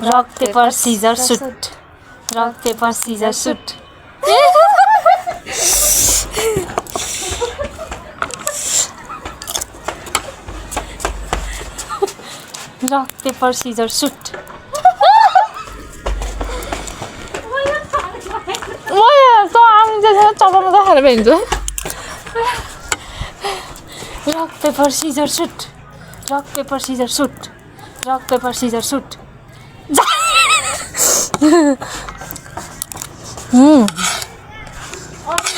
Rock, paper, scissors, shoot. Rock, paper, scissors, shoot. Rock, paper, scissors, shoot. 뭐야? 또 아무데나 저번보다 하려면 이제. Rock, paper, scissors, shoot. Rock, paper, scissors, shoot. Rock, paper, scissors, shoot.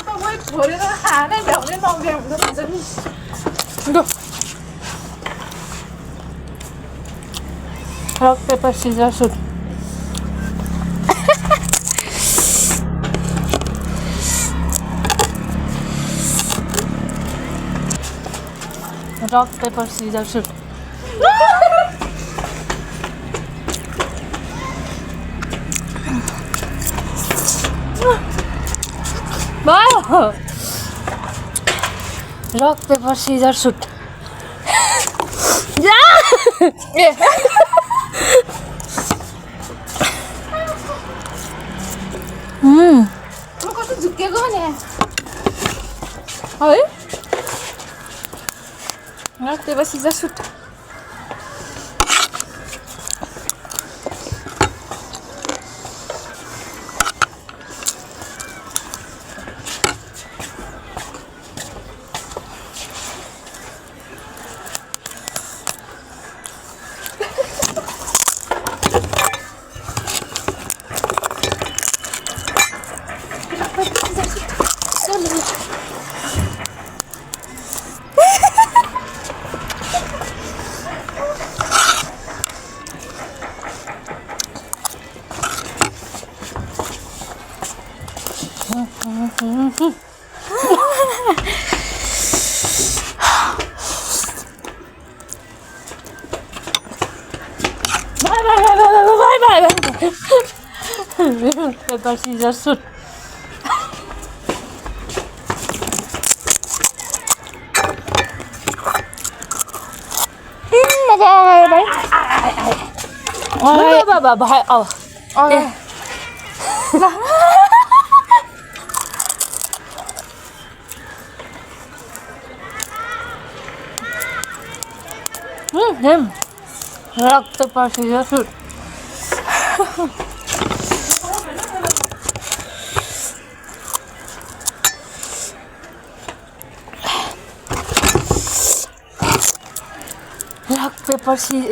또 뭘 버리는 안에 명에 넘게 무슨 Go. Rock, paper, scissors, shoot. Rock, paper, scissors, shoot. 뭐야? Rock, paper, scissors, shoot. 야! 예. 그것도 늦게 거네. 어이? Rock, paper, scissors, shoot. Paper, scissors, shoot. 봐봐. 예. Rock, paper, scissors, shoot.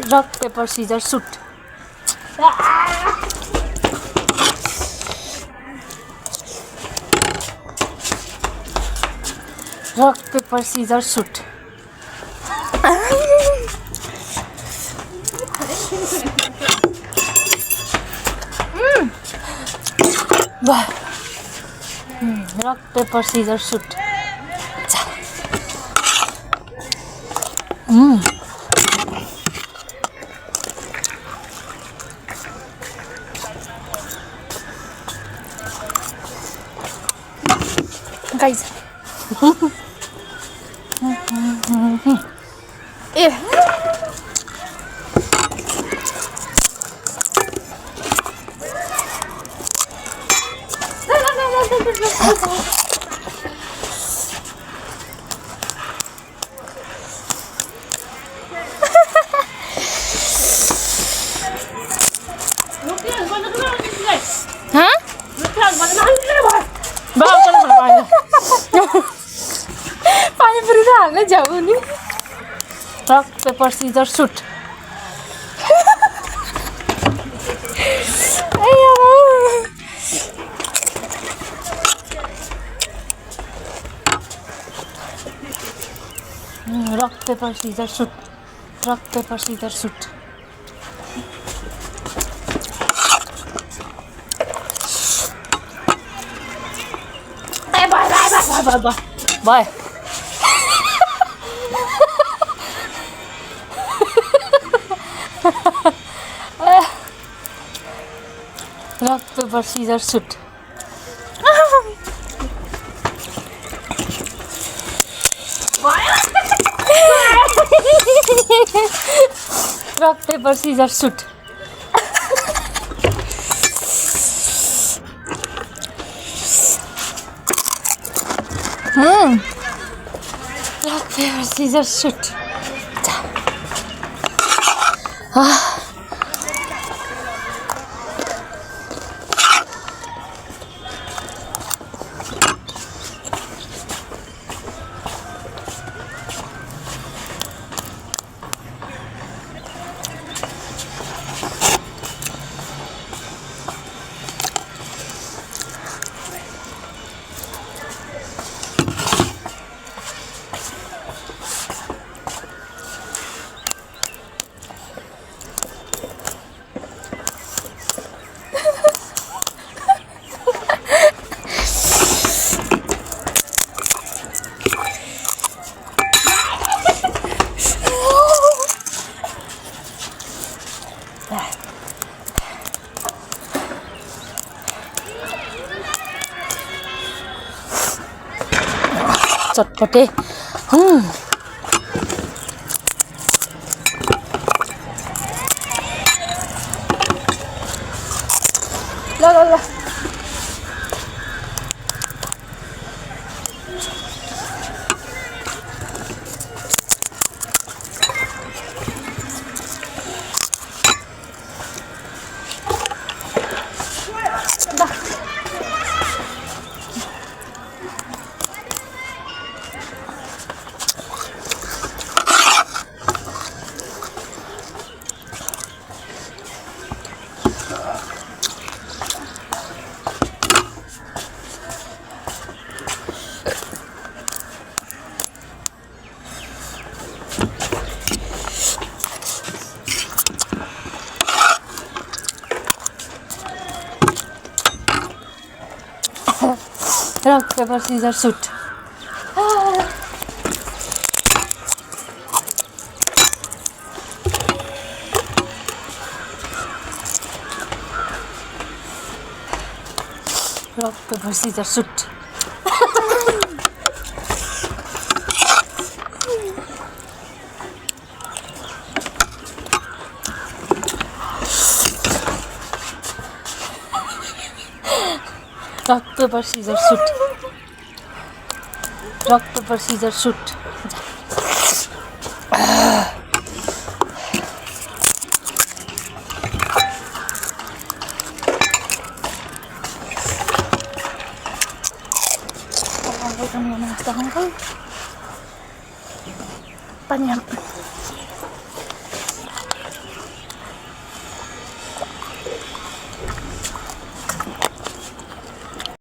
Rock, paper, scissors, shoot. Rock, paper, scissors, shoot. Rock, paper, scissors, shoot. Guys. 예. Hả? Bao con phải bài rồi. Pani berdua nggak jauh nih. Rock, paper, scissors, shoot. Ayo. Rock, paper, scissors, shoot. Rock, paper, scissors, shoot. Bye. Rock, paper, scissors, shoot. Rock, paper, scissors, shoot. Rock paper scissor shoot. चटपटे. ल ल ल rock paper scissor shoot. Rock paper scissor shoot. Rock paper scissor shoot. Rock paper scissor shoot. Panjang.